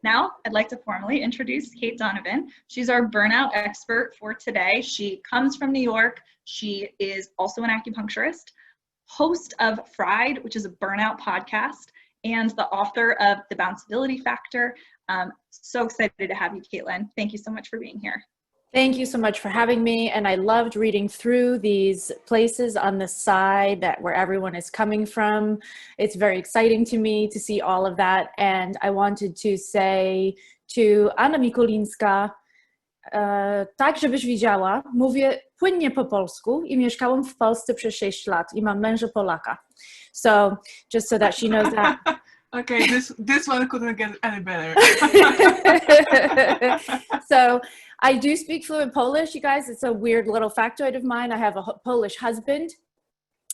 Now, I'd like to formally introduce Cait Donovan. She's our burnout expert for today. She comes from New York. She is also an acupuncturist, host of Fried, which is a burnout podcast, and the author of The Bounceability Factor. So excited to have you, Caitlin. Thank you so much for being here. Thank you so much for having me. And I loved reading through these places on the side where everyone is coming from. It's very exciting to me to see all of that. And I wanted to say to Anna Mikulinska, tak żebyś widziała, mówię płynnie po polsku i mieszkałam w Polsce przez 6 lat i mam męża Polaka. So just so that she knows that. Okay, this one couldn't get any better. So I do speak fluent Polish, you guys. It's a weird little factoid of mine. I have a Polish husband,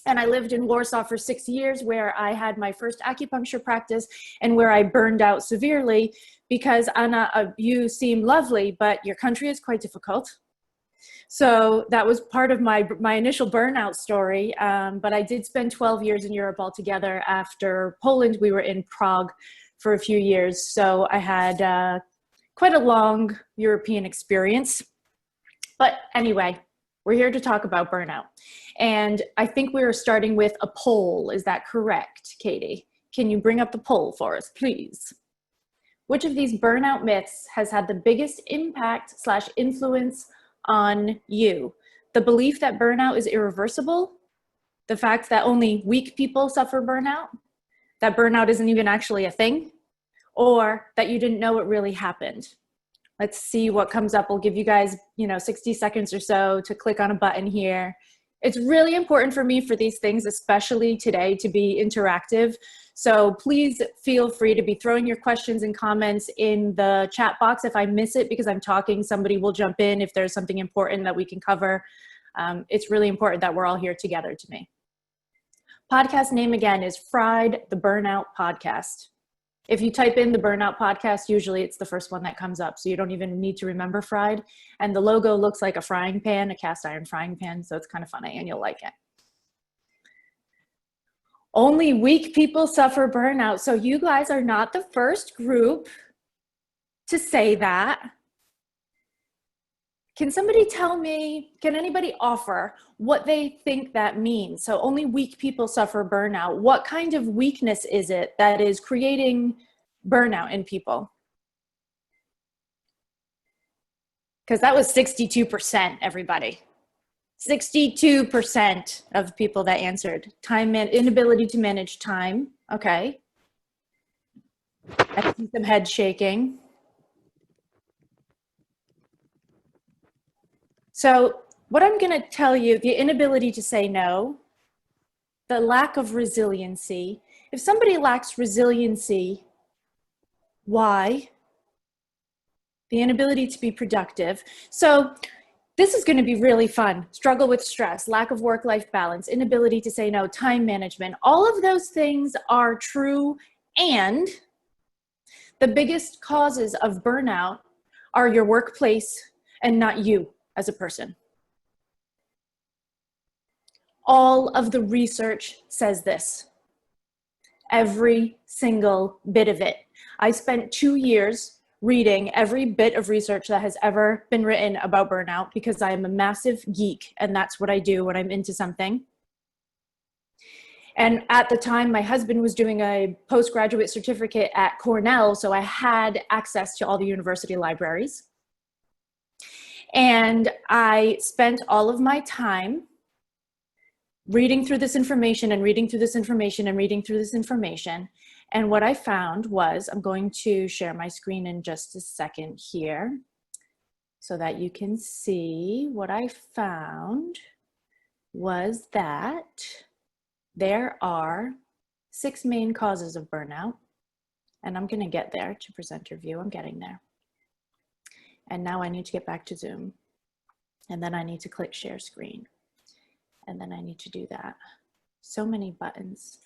and I lived in Warsaw for 6 years, where I had my first acupuncture practice and where I burned out severely because, Anna, you seem lovely, but your country is quite difficult. So that was part of my initial burnout story. But I did spend 12 years in Europe altogether. After Poland, we were in Prague for a few years. So I had quite a long European experience. But anyway, we're here to talk about burnout. And I think we were starting with a poll. Is that correct, Katie? Can you bring up the poll for us, please? Which of these burnout myths has had the biggest impact/influence on you? The belief that burnout is irreversible, the fact that only weak people suffer burnout, that burnout isn't even actually a thing, or that you didn't know it really happened. Let's see what comes up. We'll give you guys, 60 seconds or so to click on a button here. It's really important for me for these things, especially today, to be interactive. So please feel free to be throwing your questions and comments in the chat box. If I miss it because I'm talking, somebody will jump in if there's something important that we can cover. It's really important that we're all here together to me. Podcast name again is Fried, the Burnout Podcast. If you type in the Burnout Podcast, usually it's the first one that comes up, so you don't even need to remember Fried. And the logo looks like a frying pan, a cast iron frying pan, so it's kind of funny and you'll like it. Only weak people suffer burnout. So you guys are not the first group to say that. Can somebody tell me, can anybody offer what they think that means? So only weak people suffer burnout. What kind of weakness is it that is creating burnout in people? Because that was 62%, everybody. 62% of people that answered. Inability to manage time. Okay. I see some head shaking. So what I'm going to tell you, the inability to say no, the lack of resiliency. If somebody lacks resiliency, why? The inability to be productive. So this is going to be really fun. Struggle with stress, lack of work-life balance, inability to say no, time management. All of those things are true, and the biggest causes of burnout are your workplace and not you as a person. All of the research says this. Every single bit of it. I spent 2 years reading every bit of research that has ever been written about burnout because I am a massive geek, and that's what I do when I'm into something. And at the time, my husband was doing a postgraduate certificate at Cornell, so I had access to all the university libraries. And I spent all of my time reading through this information and reading through this information and reading through this information. And what I found was, I'm going to share my screen in just a second here so that you can see what I found was that there are 6 main causes of burnout. And I'm going to get there to presenter view. I'm getting there. And now I need to get back to Zoom. And then I need to click share screen. And then I need to do that. So many buttons.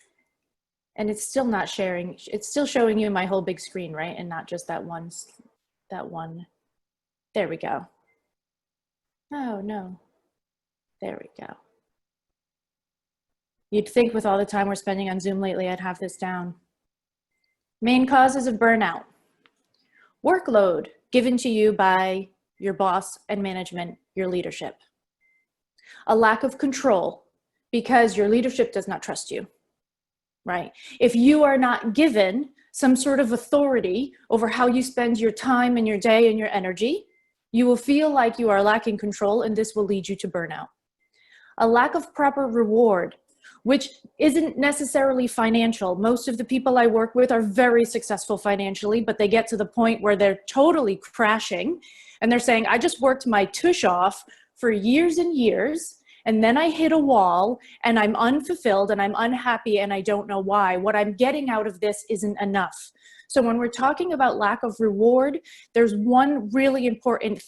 And it's still not sharing. It's still showing you my whole big screen, right? And not just that one. There we go. Oh, no. There we go. You'd think with all the time we're spending on Zoom lately, I'd have this down. Main causes of burnout. Workload given to you by your boss and management, your leadership. A lack of control because your leadership does not trust you, right? If you are not given some sort of authority over how you spend your time and your day and your energy, you will feel like you are lacking control, and this will lead you to burnout. A lack of proper reward, which isn't necessarily financial. Most of the people I work with are very successful financially, but they get to the point where they're totally crashing and they're saying, I just worked my tush off for years and years, and then I hit a wall and I'm unfulfilled and I'm unhappy and I don't know why. What I'm getting out of this isn't enough. So when we're talking about lack of reward, there's one really important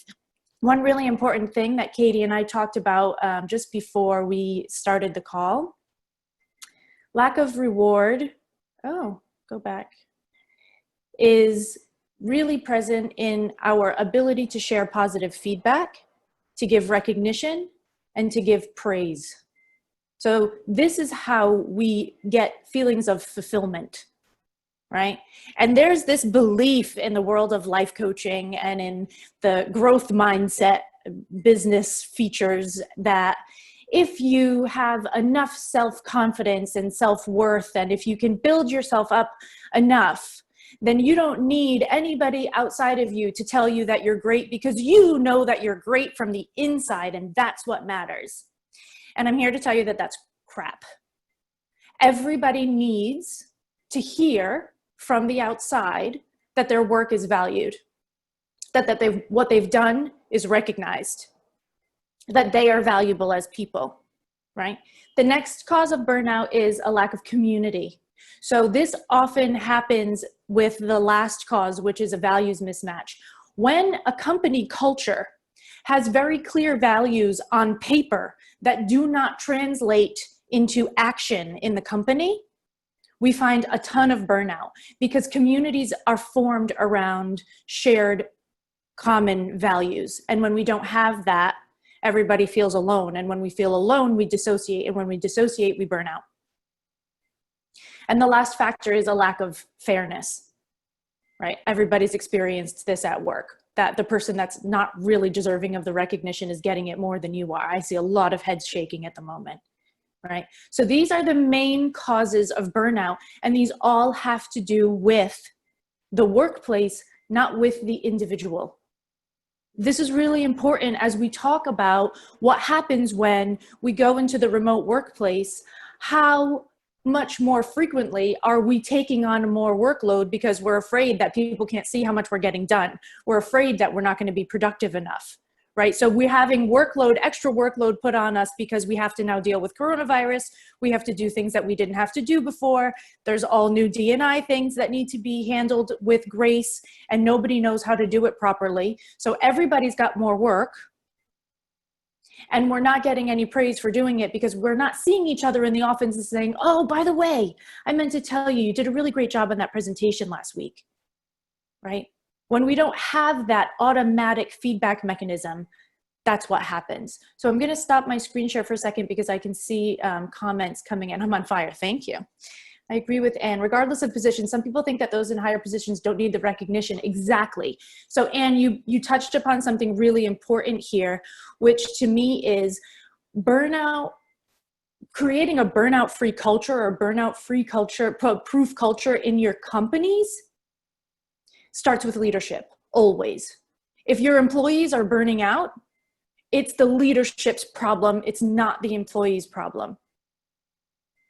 thing that Katie and I talked about just before we started the call. Lack of reward, go back, is really present in our ability to share positive feedback, to give recognition, and to give praise. So this is how we get feelings of fulfillment, right? And there's this belief in the world of life coaching and in the growth mindset business features that if you have enough self-confidence and self-worth, and if you can build yourself up enough, then you don't need anybody outside of you to tell you that you're great, because you know that you're great from the inside, and that's what matters. And I'm here to tell you that that's crap. Everybody needs to hear from the outside that their work is valued, that what they've done is recognized, that they are valuable as people, right? The next cause of burnout is a lack of community. So this often happens with the last cause, which is a values mismatch. When a company culture has very clear values on paper that do not translate into action in the company, we find a ton of burnout, because communities are formed around shared common values. And when we don't have that, everybody feels alone. And when we feel alone, we dissociate. And when we dissociate, we burn out. And the last factor is a lack of fairness, right? Everybody's experienced this at work, that the person that's not really deserving of the recognition is getting it more than you are. I see a lot of heads shaking at the moment, right? So these are the main causes of burnout, and these all have to do with the workplace, not with the individual. This is really important as we talk about what happens when we go into the remote workplace. How much more frequently are we taking on more workload because we're afraid that people can't see how much we're getting done? We're afraid that we're not going to be productive enough, right? So we're having workload, extra workload put on us because we have to now deal with coronavirus. We have to do things that we didn't have to do before. There's all new D&I things that need to be handled with grace, and nobody knows how to do it properly. So everybody's got more work, and we're not getting any praise for doing it because we're not seeing each other in the office and saying, oh, by the way, I meant to tell you, you did a really great job on that presentation last week, right? When we don't have that automatic feedback mechanism, that's what happens. So I'm going to stop my screen share for a second because I can see comments coming in. I'm on fire. Thank you. I agree with Anne. Regardless of position, some people think that those in higher positions don't need the recognition. Exactly. So Anne, you touched upon something really important here, which to me is burnout. Creating a burnout-free culture or burnout-free culture, proof culture in your companies starts with leadership, always. If your employees are burning out, it's the leadership's problem. It's not the employee's problem.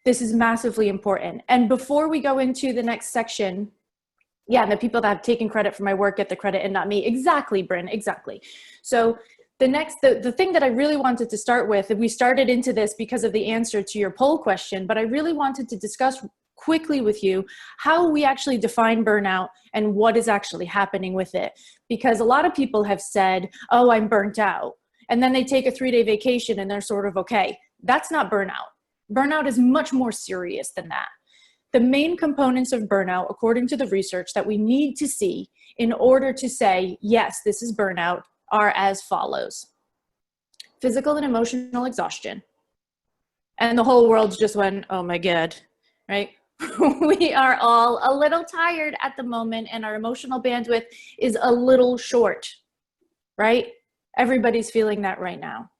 This is massively important. And before we go into the next section, yeah, the people that have taken credit for my work get the credit and not me. Exactly, Bryn, exactly. So the thing that I really wanted to start with, and we started into this because of the answer to your poll question, but I really wanted to discuss quickly with you how we actually define burnout and what is actually happening with it. Because a lot of people have said, oh, I'm burnt out. And then they take a 3-day vacation and they're sort of okay. That's not burnout. Burnout is much more serious than that. The main components of burnout, according to the research that we need to see in order to say, yes, this is burnout, are as follows. Physical and emotional exhaustion. And the whole world just went, oh my God, right? We are all a little tired at the moment, and our emotional bandwidth is a little short, right? Everybody's feeling that right now.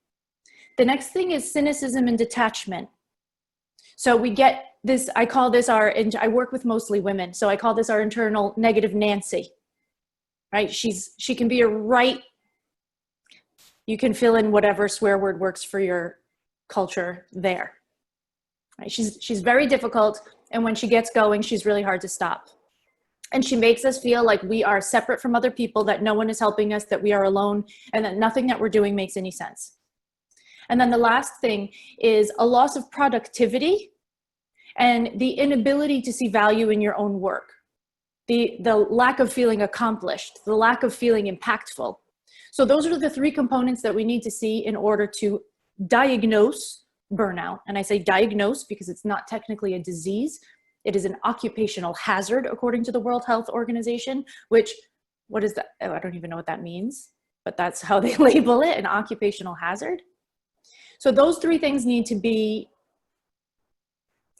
The next thing is cynicism and detachment. So we get this, I call this I work with mostly women, so I call this our internal negative Nancy, right? She can be a right, you can fill in whatever swear word works for your culture there. Right? She's very difficult, and when she gets going, she's really hard to stop. And she makes us feel like we are separate from other people, that no one is helping us, that we are alone, and that nothing that we're doing makes any sense. And then the last thing is a loss of productivity and the inability to see value in your own work. The lack of feeling accomplished, the lack of feeling impactful. So those are the three components that we need to see in order to diagnose burnout. And I say diagnose because it's not technically a disease. It is an occupational hazard, according to the World Health Organization, which, what is that? Oh, I don't even know what that means, but that's how they label it, an occupational hazard. So those three things need to be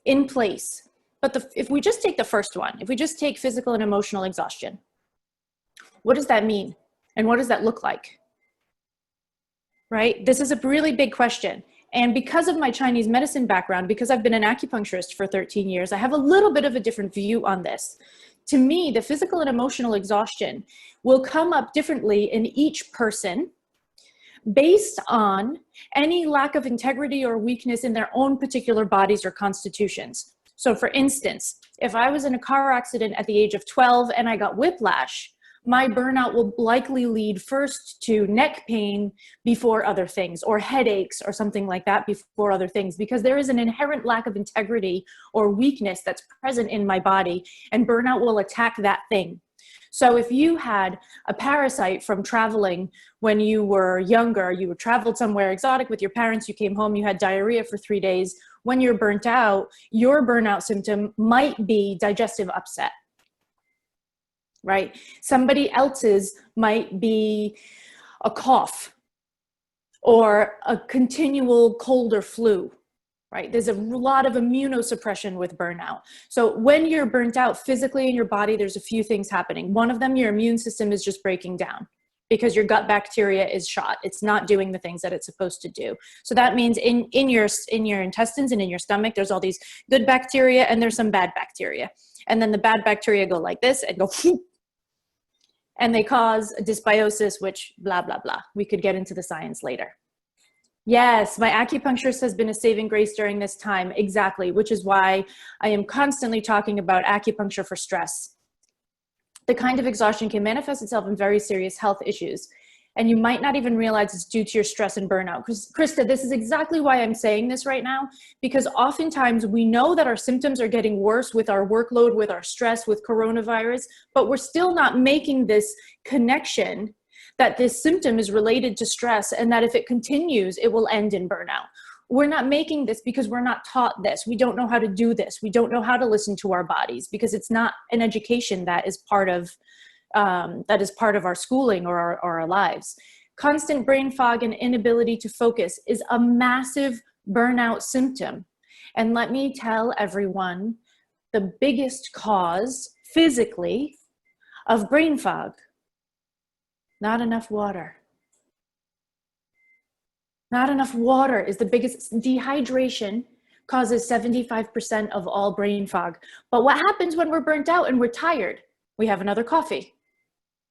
in place. But if we just take the first one, if we just take physical and emotional exhaustion, what does that mean? And what does that look like? Right? This is a really big question. And because of my Chinese medicine background, because I've been an acupuncturist for 13 years, I have a little bit of a different view on this. To me, the physical and emotional exhaustion will come up differently in each person based on any lack of integrity or weakness in their own particular bodies or constitutions. So for instance, if I was in a car accident at the age of 12 and I got whiplash, my burnout will likely lead first to neck pain before other things, or headaches or something like that before other things, because there is an inherent lack of integrity or weakness that's present in my body, and burnout will attack that thing. So if you had a parasite from traveling when you were younger, you traveled somewhere exotic with your parents, you came home, you had diarrhea for 3 days, when you're burnt out, your burnout symptom might be digestive upset. Right? Somebody else's might be a cough or a continual cold or flu, right? There's a lot of immunosuppression with burnout. So when you're burnt out physically in your body, there's a few things happening. One of them, your immune system is just breaking down because your gut bacteria is shot. It's not doing the things that it's supposed to do. So that means in your intestines and in your stomach, there's all these good bacteria and there's some bad bacteria. And then the bad bacteria go like this and go and they cause a dysbiosis, which blah, blah, blah. We could get into the science later. Yes, my acupuncturist has been a saving grace during this time. Exactly, which is why I am constantly talking about acupuncture for stress. The kind of exhaustion can manifest itself in very serious health issues. And you might not even realize it's due to your stress and burnout. Because Krista, this is exactly why I'm saying this right now, because oftentimes we know that our symptoms are getting worse with our workload, with our stress, with coronavirus, but we're still not making this connection that this symptom is related to stress and that if it continues, it will end in burnout. We're not making this because we're not taught this. We don't know how to do this. We don't know how to listen to our bodies because it's not an education that is part of our schooling or our lives. Constant brain fog and inability to focus is a massive burnout symptom. And let me tell everyone, the biggest cause physically of brain fog, not enough water. Not enough water is the biggest. Dehydration causes 75% of all brain fog. But what happens when we're burnt out and we're tired? We have another coffee.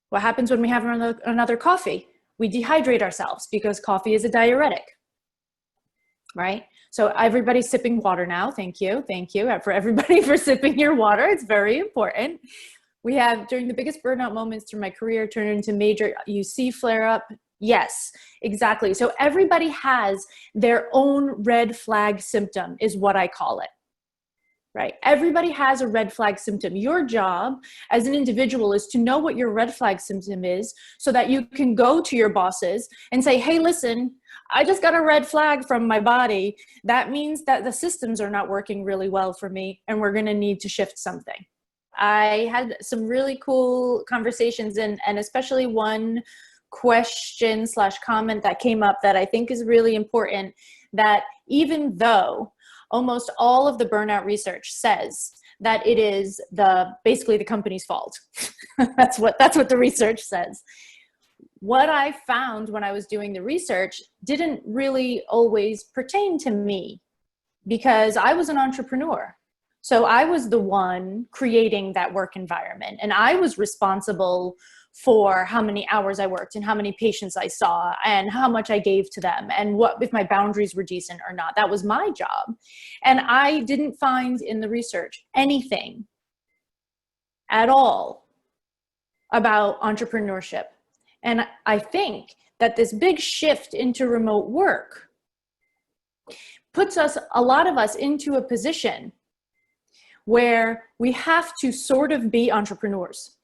What happens when we have another coffee? We dehydrate ourselves because coffee is a diuretic, right? So everybody's sipping water now. Thank you. Thank you for everybody for sipping your water. It's very important. We have, during the biggest burnout moments through my career, turned into major UC flare-up. Yes, exactly. So everybody has their own red flag symptom is what I call it. Right? Everybody has a red flag symptom. Your job as an individual is to know what your red flag symptom is so that you can go to your bosses and say, hey, listen, I just got a red flag from my body. That means that the systems are not working really well for me and we're going to need to shift something. I had some really cool conversations and especially one question/comment that came up that I think is really important, that even though almost all of the burnout research says that it is basically the company's fault. That's what the research says. What I found when I was doing the research didn't really always pertain to me, because I was an entrepreneur. So I was the one creating that work environment, and I was responsible for how many hours I worked and how many patients I saw and how much I gave to them and what if my boundaries were decent or not. That was my job. And I didn't find in the research anything at all about entrepreneurship. And I think that this big shift into remote work puts a lot of us into a position where we have to sort of be entrepreneurs,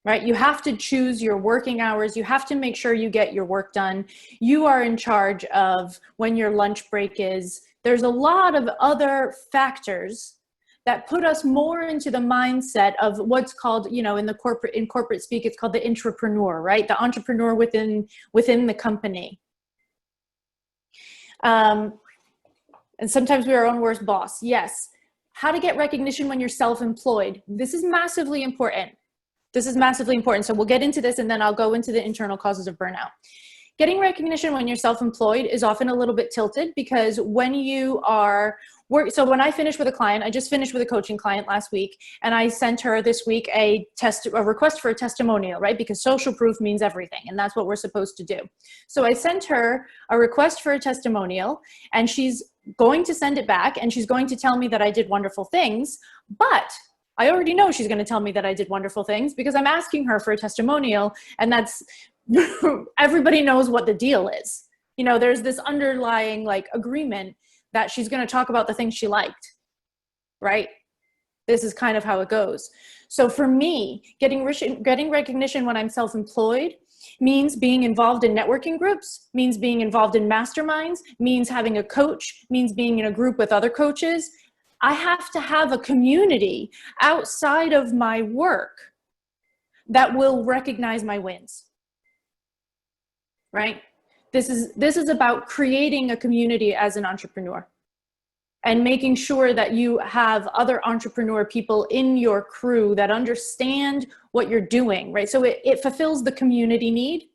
right? You have to choose your working hours. You have to make sure you get your work done. You are in charge of when your lunch break is. There's a lot of other factors that put us more into the mindset of what's called, in corporate speak, it's called the intrapreneur, right? The entrepreneur within the company. And sometimes we're our own worst boss. Yes. How to get recognition when you're self-employed. This is massively important. So we'll get into this and then I'll go into the internal causes of burnout. Getting recognition when you're self-employed is often a little bit tilted, because when you are so when I finish with a client, I just finished with a coaching client last week, and I sent her this week a request for a testimonial, right? Because social proof means everything, and that's what we're supposed to do. So I sent her a request for a testimonial, and she's going to send it back, and she's going to tell me that I did wonderful things, but I already know she's going to tell me that I did wonderful things because I'm asking her for a testimonial, and that's everybody knows what the deal is. There's this underlying agreement that she's going to talk about the things she liked, right? This is kind of how it goes. So for me, getting recognition when I'm self-employed means being involved in networking groups, means being involved in masterminds, means having a coach, means being in a group with other coaches. I have to have a community outside of my work that will recognize my wins, right? This is about creating a community as an entrepreneur and making sure that you have other entrepreneur people in your crew that understand what you're doing, right? So it fulfills the community need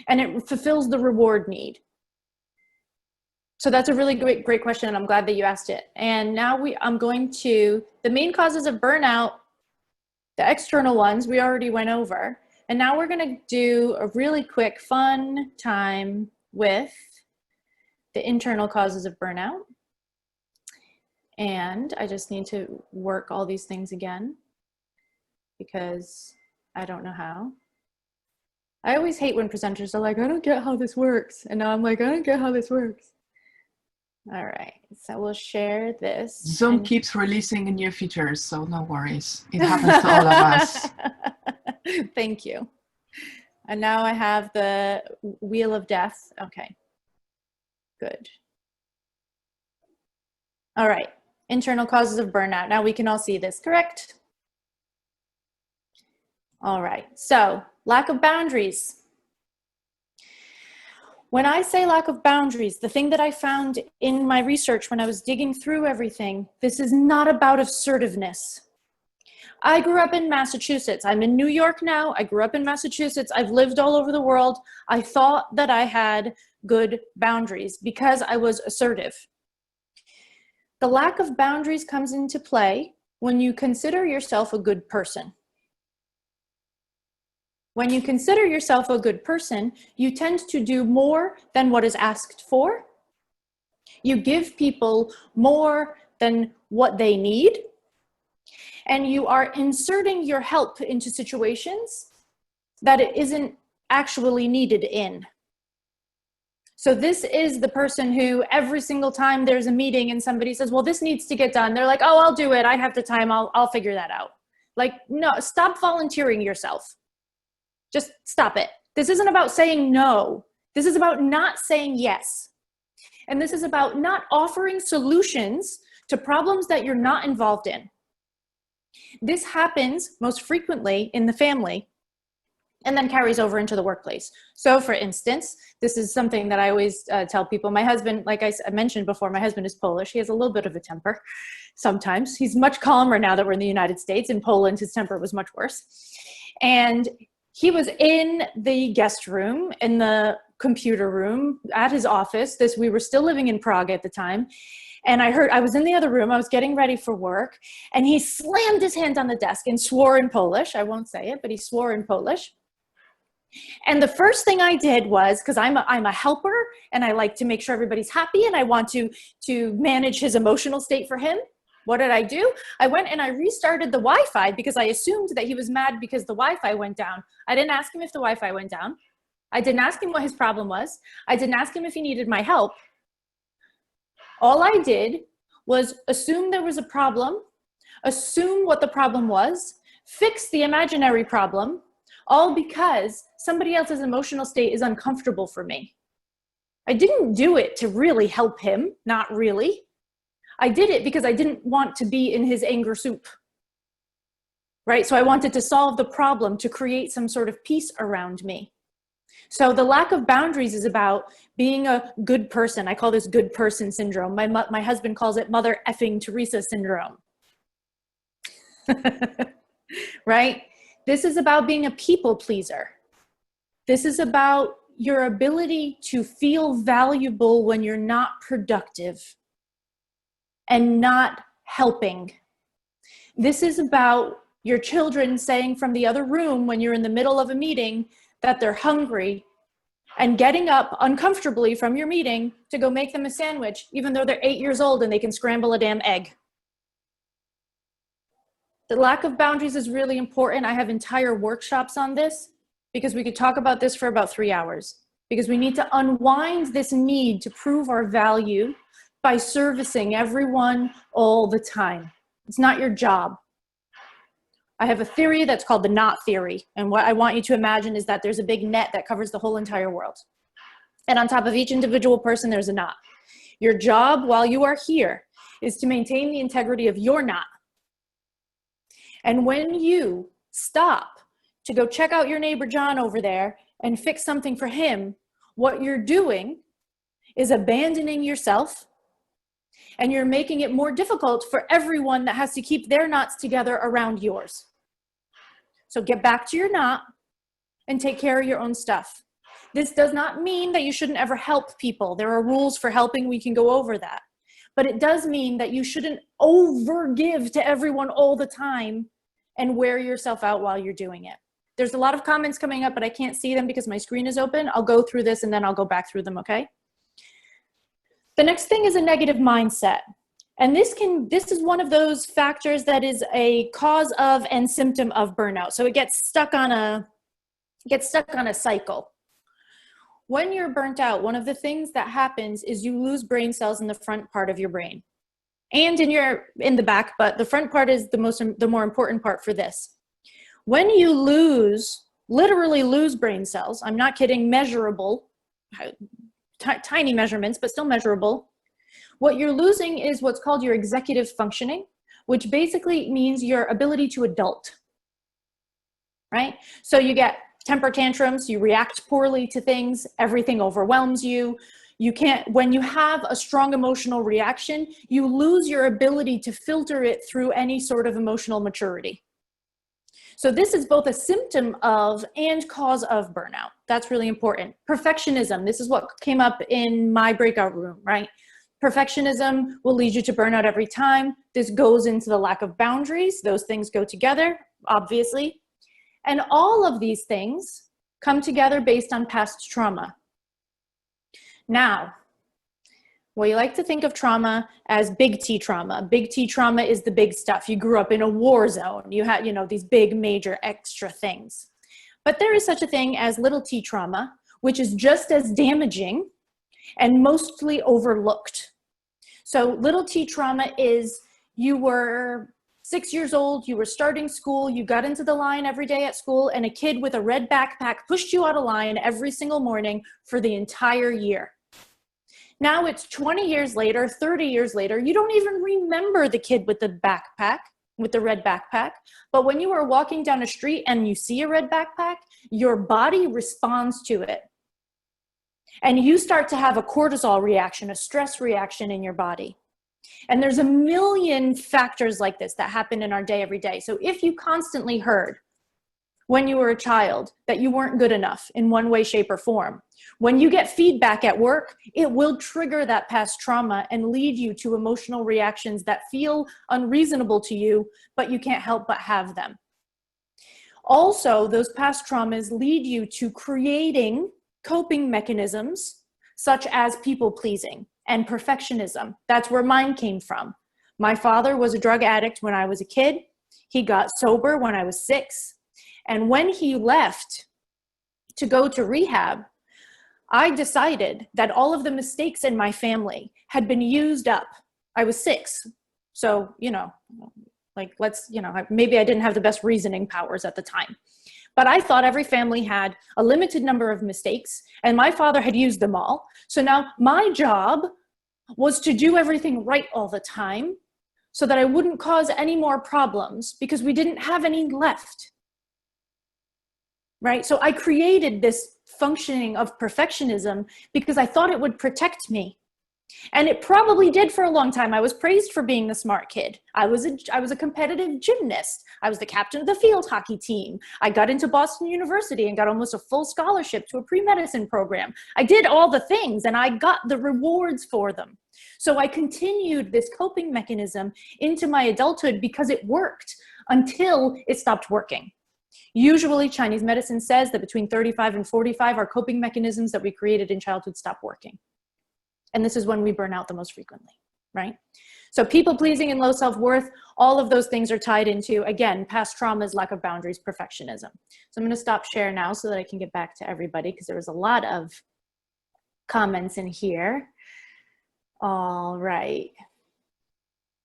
and it fulfills the reward need. So that's a really great question, and I'm glad that you asked it. And now I'm going to the main causes of burnout, the external ones we already went over. And now we're going to do a really quick fun time with the internal causes of burnout. And I just need to work all these things again because I don't know how. I always hate when presenters are like, I don't get how this works. And now I'm like, I don't get how this works. All right, so we'll share this. Zoom keeps releasing new features, so no worries. It happens to all of us. Thank you. And now I have the wheel of death. Okay, good. All right, internal causes of burnout. Now we can all see this, correct? All right, so lack of boundaries. When I say lack of boundaries, the thing that I found in my research when I was digging through everything, this is not about assertiveness. I grew up in Massachusetts. I'm in New York now. I grew up in Massachusetts. I've lived all over the world. I thought that I had good boundaries because I was assertive. The lack of boundaries comes into play when you consider yourself a good person. When you consider yourself a good person, you tend to do more than what is asked for. You give people more than what they need. And you are inserting your help into situations that it isn't actually needed in. So this is the person who every single time there's a meeting and somebody says, well, this needs to get done. They're like, oh, I'll do it. I have the time. I'll figure that out. Like, no, stop volunteering yourself. Just stop it. This isn't about saying no. This is about not saying yes. And this is about not offering solutions to problems that you're not involved in. This happens most frequently in the family. and then carries over into the workplace. So for instance, this is something that I always tell people. My husband, like I mentioned before, my husband is Polish. He has a little bit of a temper sometimes. He's much calmer now that we're in the United States. In Poland, his temper was much worse. And he was in the guest room, in the computer room, at his office. We were still living in Prague at the time. And I was in the other room, I was getting ready for work, and he slammed his hand on the desk and swore in Polish. I won't say it, but he swore in Polish. And the first thing I did was, because I'm a helper and I like to make sure everybody's happy and I want to manage his emotional state for him. What did I do? I went and I restarted the Wi-Fi because I assumed that he was mad because the Wi-Fi went down. I didn't ask him if the Wi-Fi went down. I didn't ask him what his problem was. I didn't ask him if he needed my help. All I did was assume there was a problem, assume what the problem was, fix the imaginary problem, all because somebody else's emotional state is uncomfortable for me. I didn't do it to really help him, not really. I did it because I didn't want to be in his anger soup, right? So I wanted to solve the problem, to create some sort of peace around me. So the lack of boundaries is about being a good person. I call this good person syndrome. My husband calls it Mother effing Teresa syndrome, right? This is about being a people pleaser. This is about your ability to feel valuable when you're not productive and not helping. This is about your children saying from the other room when you're in the middle of a meeting that they're hungry and getting up uncomfortably from your meeting to go make them a sandwich, even though they're 8 years old and they can scramble a damn egg. The lack of boundaries is really important. I have entire workshops on this because we could talk about this for about 3 hours, because we need to unwind this need to prove our value by servicing everyone all the time. It's not your job. I have a theory that's called the knot theory. And what I want you to imagine is that there's a big net that covers the whole entire world. And on top of each individual person, there's a knot. Your job while you are here is to maintain the integrity of your knot. And when you stop to go check out your neighbor John over there and fix something for him, what you're doing is abandoning yourself, and you're making it more difficult for everyone that has to keep their knots together around yours. So get back to your knot and take care of your own stuff. This does not mean that you shouldn't ever help people. There are rules for helping. We can go over that. But it does mean that you shouldn't overgive to everyone all the time and wear yourself out while you're doing it. There's a lot of comments coming up, but I can't see them because my screen is open. I'll go through this and then I'll go back through them, okay? The next thing is a negative mindset. And this is one of those factors that is a cause of and symptom of burnout. So it gets stuck on a cycle. When you're burnt out, one of the things that happens is you lose brain cells in the front part of your brain and in the back, but the front part is the more important part for this. When you literally lose brain cells, I'm not kidding, measurable, tiny measurements, but still measurable. What you're losing is what's called your executive functioning, which basically means your ability to adult, right? So you get temper tantrums, you react poorly to things, everything overwhelms you. When you have a strong emotional reaction, you lose your ability to filter it through any sort of emotional maturity. So this is both a symptom of and cause of burnout. That's really important. Perfectionism, this is what came up in my breakout room, right? Perfectionism will lead you to burnout every time. This goes into the lack of boundaries. Those things go together, obviously. And all of these things come together based on past trauma. Now, we like to think of trauma as big T trauma. Big T trauma is the big stuff. You grew up in a war zone. You had, these big, major, extra things. But there is such a thing as little T trauma, which is just as damaging and mostly overlooked. So little T trauma is you were 6 years old, you were starting school, you got into the line every day at school, and a kid with a red backpack pushed you out of line every single morning for the entire year. Now it's 20 years later, 30 years later, you don't even remember the kid with the backpack. with the red backpack. But when you are walking down a street and you see a red backpack, your body responds to it. And you start to have a cortisol reaction, a stress reaction in your body. And there's a million factors like this that happen in our day every day. So if you constantly heard when you were a child that you weren't good enough in one way, shape, or form, when you get feedback at work, it will trigger that past trauma and lead you to emotional reactions that feel unreasonable to you, but you can't help but have them. Also, those past traumas lead you to creating coping mechanisms such as people pleasing and perfectionism. That's where mine came from. My father was a drug addict when I was a kid. He got sober when I was 6. And when he left to go to rehab, I decided that all of the mistakes in my family had been used up. I was 6. So, maybe I didn't have the best reasoning powers at the time. But I thought every family had a limited number of mistakes, and my father had used them all. So now my job was to do everything right all the time so that I wouldn't cause any more problems because we didn't have any left. Right? So I created this functioning of perfectionism because I thought it would protect me. And it probably did for a long time. I was praised for being the smart kid. I was a competitive gymnast. I was the captain of the field hockey team. I got into Boston University and got almost a full scholarship to a pre-medicine program. I did all the things and I got the rewards for them. So I continued this coping mechanism into my adulthood because it worked until it stopped working. Usually Chinese medicine says that between 35 and 45, our coping mechanisms that we created in childhood stop working. And this is when we burn out the most frequently, right? So people pleasing and low self-worth, all of those things are tied into, again, past traumas, lack of boundaries, perfectionism. So I'm going to stop share now so that I can get back to everybody because there was a lot of comments in here. All right.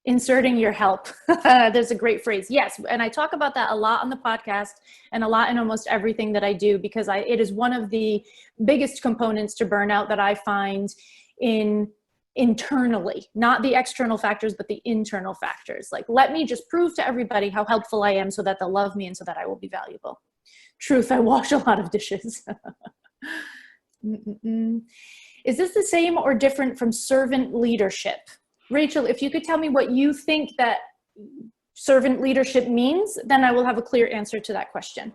Inserting your help. There's a great phrase. Yes. And I talk about that a lot on the podcast and a lot in almost everything that I do because it is one of the biggest components to burnout that I find internally, not the external factors, but the internal factors. Like, let me just prove to everybody how helpful I am so that they'll love me and so that I will be valuable. Truth, I wash a lot of dishes. Is this the same or different from servant leadership? Rachel, if you could tell me what you think that servant leadership means, then I will have a clear answer to that question.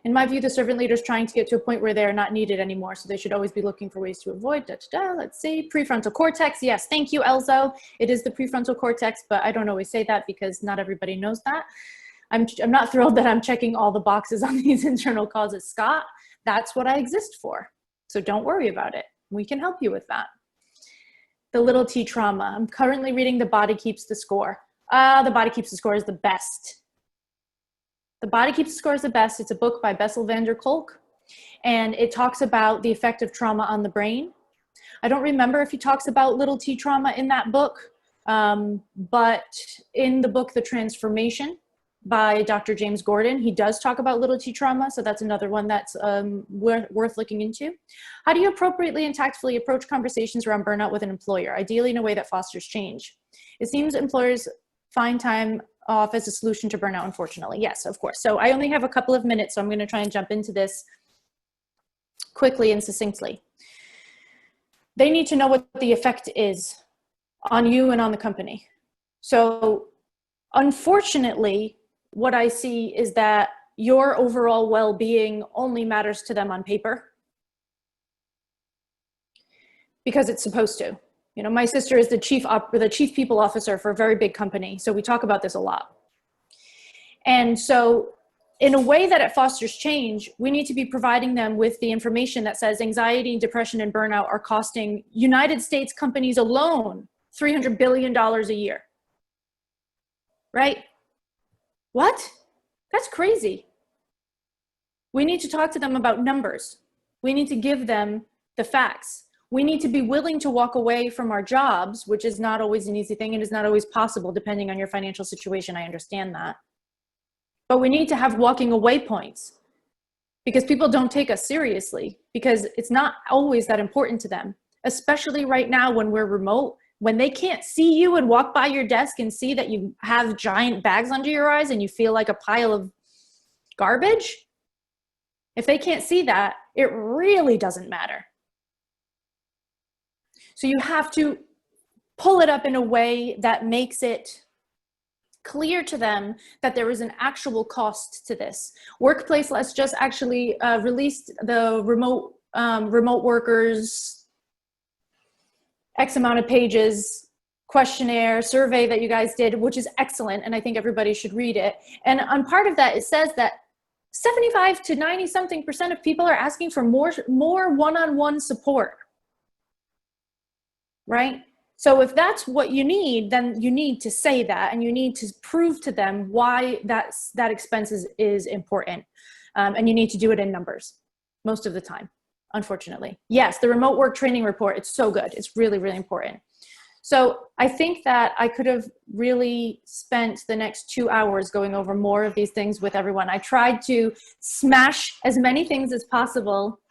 In my view, the servant leader is trying to get to a point where they are not needed anymore, so they should always be looking for ways to avoid. Let's see, prefrontal cortex. Yes, thank you, Elzo. It is the prefrontal cortex, but I don't always say that because not everybody knows that. I'm not thrilled that I'm checking all the boxes on these internal causes, Scott. That's what I exist for. So don't worry about it. We can help you with that. The little T trauma. I'm currently reading The Body Keeps the Score. The Body Keeps the Score is the best. The Body Keeps the Score is the best. It's a book by Bessel van der Kolk, and it talks about the effect of trauma on the brain. I don't remember if he talks about little T trauma in that book, but in the book, The Transformation by Dr. James Gordon, he does talk about little T trauma, so that's another one that's worth looking into. How do you appropriately and tactfully approach conversations around burnout with an employer, ideally in a way that fosters change? It seems employers find time off as a solution to burnout, unfortunately. Yes, of course. So I only have a couple of minutes, so I'm going to try and jump into this quickly and succinctly. They need to know what the effect is on you and on the company. So unfortunately, what I see is that your overall well-being only matters to them on paper because it's supposed to. You know, my sister is the chief people officer for a very big company, so we talk about this a lot. And so in a way that it fosters change, we need to be providing them with the information that says anxiety, depression, and burnout are costing United States companies alone $300 billion a year. Right? What? That's crazy. We need to talk to them about numbers. We need to give them the facts. We need to be willing to walk away from our jobs, which is not always an easy thing and is not always possible depending on your financial situation. I understand that. But we need to have walking away points because people don't take us seriously because it's not always that important to them, especially right now when we're remote. When they can't see you and walk by your desk and see that you have giant bags under your eyes and you feel like a pile of garbage, if they can't see that, it really doesn't matter. So you have to pull it up in a way that makes it clear to them that there is an actual cost to this. Workplaceless just actually released the remote workers X amount of pages questionnaire survey that you guys did, which is excellent, and I think everybody should read it. And on part of that, it says that 75 to 90-something% of people are asking for more one-on-one support, right? So if that's what you need, then you need to say that, and you need to prove to them why that expense is important. And you need to do it in numbers most of the time, unfortunately. Yes, the remote work training report, it's so good. It's really, really important. So I think that I could have really spent the next 2 hours going over more of these things with everyone. I tried to smash as many things as possible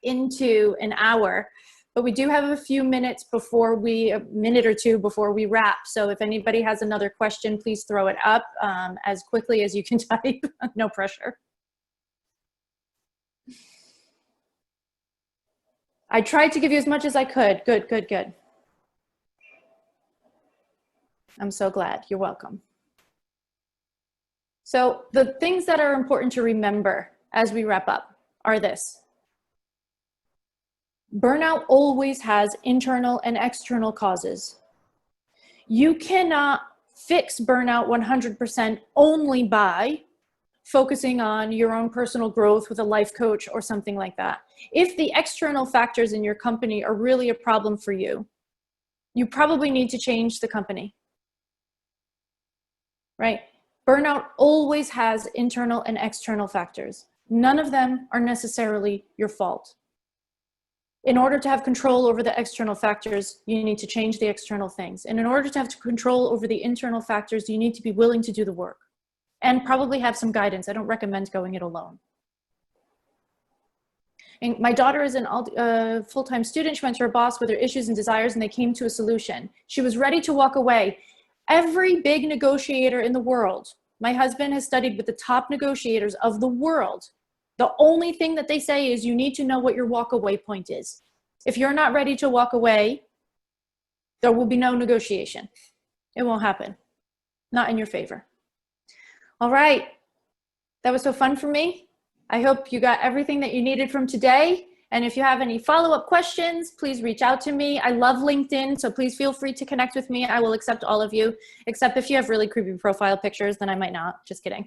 into an hour, but we do have a few minutes before a minute or two before we wrap. So if anybody has another question, please throw it up as quickly as you can type. No pressure. I tried to give you as much as I could. Good, good, good. I'm so glad. You're welcome. So the things that are important to remember as we wrap up are this. Burnout always has internal and external causes. You cannot fix burnout 100% only by focusing on your own personal growth with a life coach or something like that. If the external factors in your company are really a problem for you, you probably need to change the company, right? Burnout always has internal and external factors. None of them are necessarily your fault. In order to have control over the external factors, you need to change the external things. And in order to have control over the internal factors, you need to be willing to do the work and probably have some guidance. I don't recommend going it alone. And my daughter is a full-time student. She went to her boss with her issues and desires, and they came to a solution. She was ready to walk away. Every big negotiator in the world, my husband has studied with the top negotiators of the world. The only thing that they say is you need to know what your walk-away point is. If you're not ready to walk away, there will be no negotiation. It won't happen. Not in your favor. All right. That was so fun for me. I hope you got everything that you needed from today. And if you have any follow-up questions, please reach out to me. I love LinkedIn, so please feel free to connect with me. I will accept all of you, except if you have really creepy profile pictures, then I might not. Just kidding.